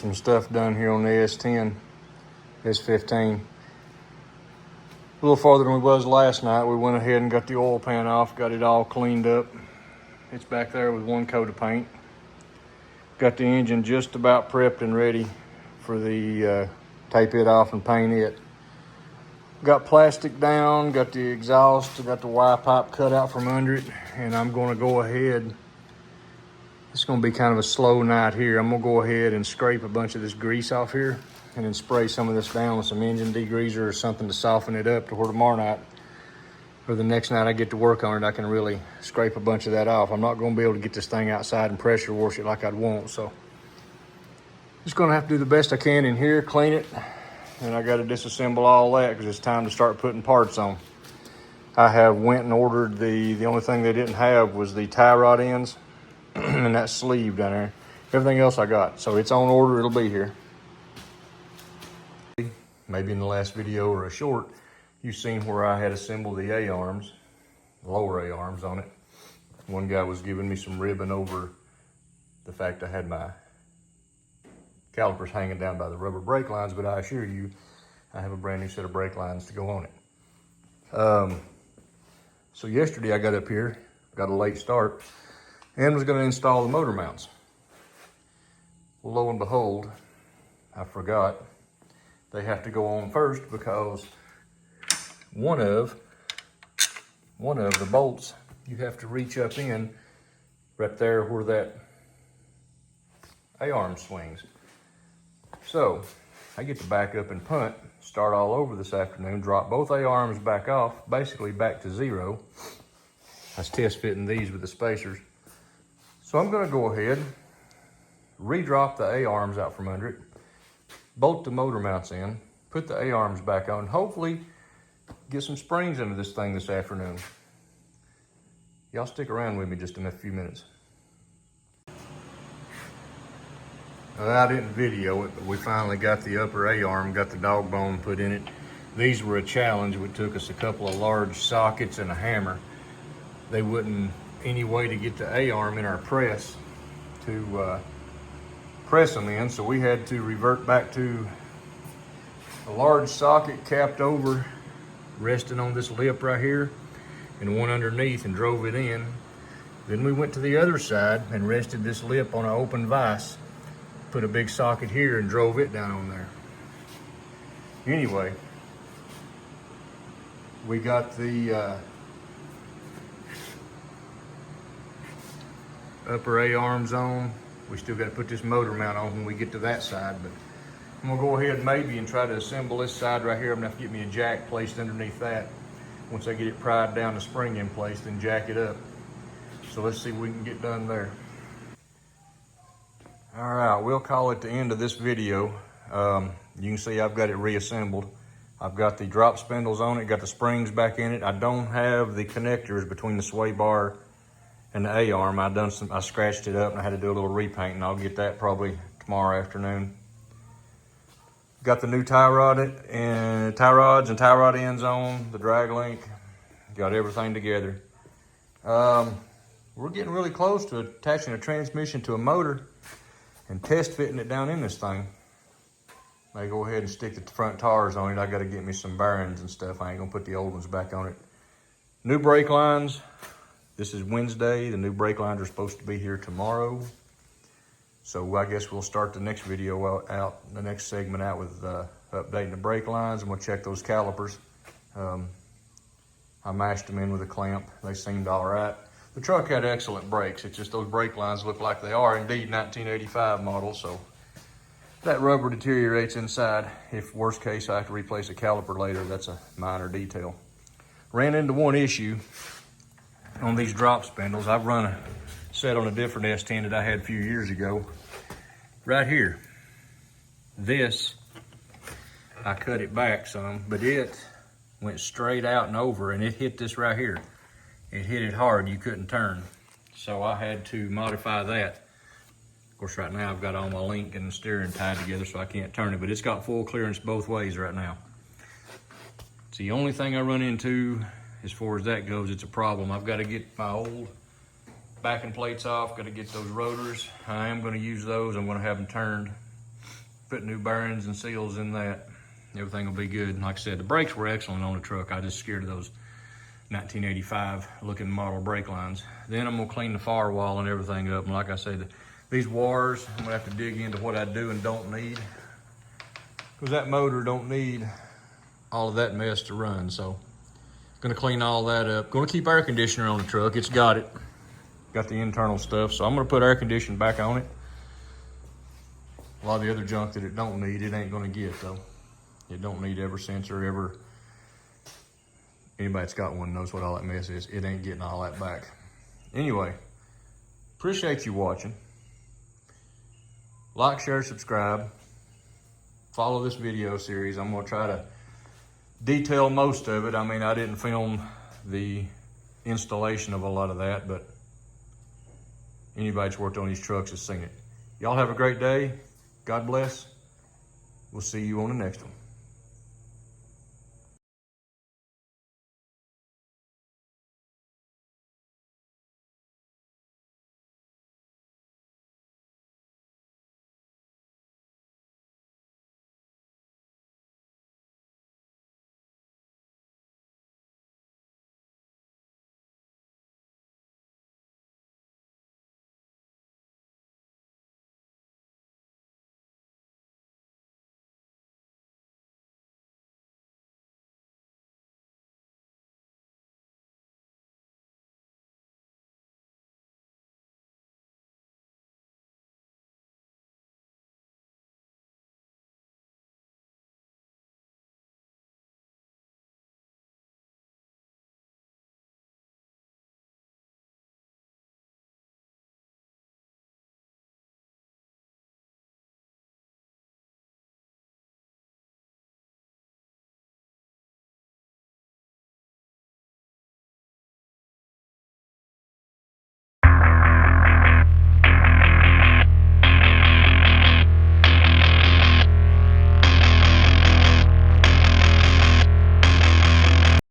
some stuff done here on the S-10, S-15. A little farther than we was last night. We went ahead and got the oil pan off, got it all cleaned up. It's back there with one coat of paint. Got the engine just about prepped and ready for the tape it off and paint it. Got plastic down, got the exhaust, got the Y pipe cut out from under it, and I'm gonna go ahead. It's gonna be kind of a slow night here. I'm gonna go ahead and scrape a bunch of this grease off here and then spray some of this down with some engine degreaser or something to soften it up to where tomorrow night or the next night I get to work on it, I can really scrape a bunch of that off. I'm not gonna be able to get this thing outside and pressure wash it like I'd want, so just gonna have to do the best I can in here, clean it, and I gotta disassemble all that because it's time to start putting parts on. I have went and ordered the only thing they didn't have was the tie rod ends and that sleeve down there. Everything else I got, so it's on order, it'll be here. Maybe in the last video or a short, you've seen where I had assembled the A-arms, lower A-arms on it. One guy was giving me some ribbon over the fact I had my calipers hanging down by the rubber brake lines, but I assure you, I have a brand new set of brake lines to go on it. So yesterday I got up here, got a late start, and was gonna install the motor mounts. Well, lo and behold, I forgot they have to go on first because one of the bolts, you have to reach up in right there where that A-arm swings. So I get to back up and punt, start all over this afternoon, drop both A-arms back off, basically back to zero. I was test fitting these with the spacers. So I'm gonna go ahead, re-drop the A-arms out from under it, bolt the motor mounts in, put the A-arms back on, hopefully get some springs into this thing this afternoon. Y'all stick around with me just in a few minutes. I didn't video it, but we finally got the upper A-arm, got the dog bone put in it. These were a challenge. It took us a couple of large sockets and a hammer. They wouldn't any way to get the A-arm in our press to press them in, so we had to revert back to a large socket capped over, resting on this lip right here, and one underneath, and drove it in. Then we went to the other side and rested this lip on an open vise, put a big socket here and drove it down on there. Anyway, we got the upper A-arms on. We still got to put this motor mount on when we get to that side, but I'm gonna go ahead maybe and try to assemble this side right here. I'm gonna have to get me a jack placed underneath that. Once I get it pried down, the spring in place, then jack it up. So let's see what we can get done there. All right, we'll call it the end of this video. You can see I've got it reassembled. I've got the drop spindles on it, got the springs back in it. I don't have the connectors between the sway bar and the A-arm. I scratched it up and I had to do a little repaint, and I'll get that probably tomorrow afternoon. Got the new tie rods and tie rod ends on, the drag link. Got everything together. We're getting really close to attaching a transmission to a motor and test fitting it down in this thing. May go ahead and stick the front tires on it. I got to get me some bearings and stuff. I ain't gonna put the old ones back on it. New brake lines. This is Wednesday. The new brake lines are supposed to be here tomorrow. So I guess we'll start the next video out, the next segment out with updating the brake lines, and we'll check those calipers. I mashed them in with a clamp. They seemed all right. The truck had excellent brakes. It's just those brake lines look like they are indeed 1985 model, so that rubber deteriorates inside. If worst case, I have to replace a caliper later. That's a minor detail. Ran into one issue on these drop spindles. I've run a set on a different S-10 that I had a few years ago. Right here, this, I cut it back some, but it went straight out and over, and it hit this right here. It hit it hard, you couldn't turn. So I had to modify that. Of course, right now I've got all my link and the steering tied together, so I can't turn it, but it's got full clearance both ways right now. It's the only thing I run into as far as that goes. It's a problem. I've got to get my old backing plates off, got to get those rotors. I am going to use those. I'm going to have them turned put new bearings and seals in that. Everything will be good. And like I said, the brakes were excellent on the truck. I just scared of those 1985 looking model brake lines. Then I'm gonna clean the firewall and everything up. And like I said, these wires, I'm gonna have to dig into what I do and don't need, because that motor don't need all of that mess to run. So gonna clean all that up. Gonna keep air conditioner on the truck. It's got it. Got the internal stuff. So I'm gonna put air conditioning back on it. A lot of the other junk that it don't need, it ain't gonna get though. It don't need ever sensor, ever. Anybody that's got one knows what all that mess is. It ain't getting all that back. Anyway, appreciate you watching. Like, share, subscribe. Follow this video series. I'm gonna try to detail most of it. I mean, I didn't film the installation of a lot of that, but anybody that's worked on these trucks has seen it. Y'all have a great day. God bless. We'll see you on the next one.